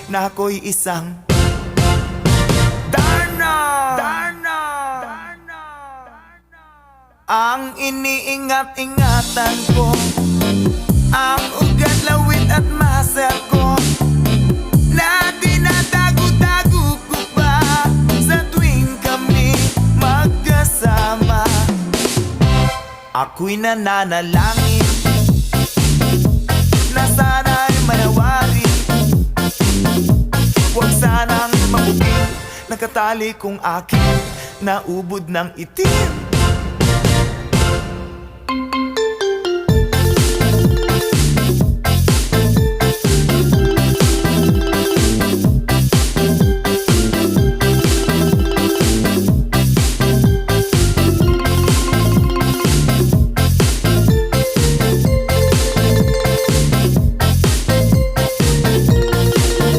na ako'y isang Darna. Ang iniingat-ingatan ko, ang ugat, lawit at muscle ko, na dinadago-dago ko pa sa tuwing kami magkasama. Ako'y nananalangin na sana'y manawari, huwag sanang mabugin nakatali kong aking naubod ng itim.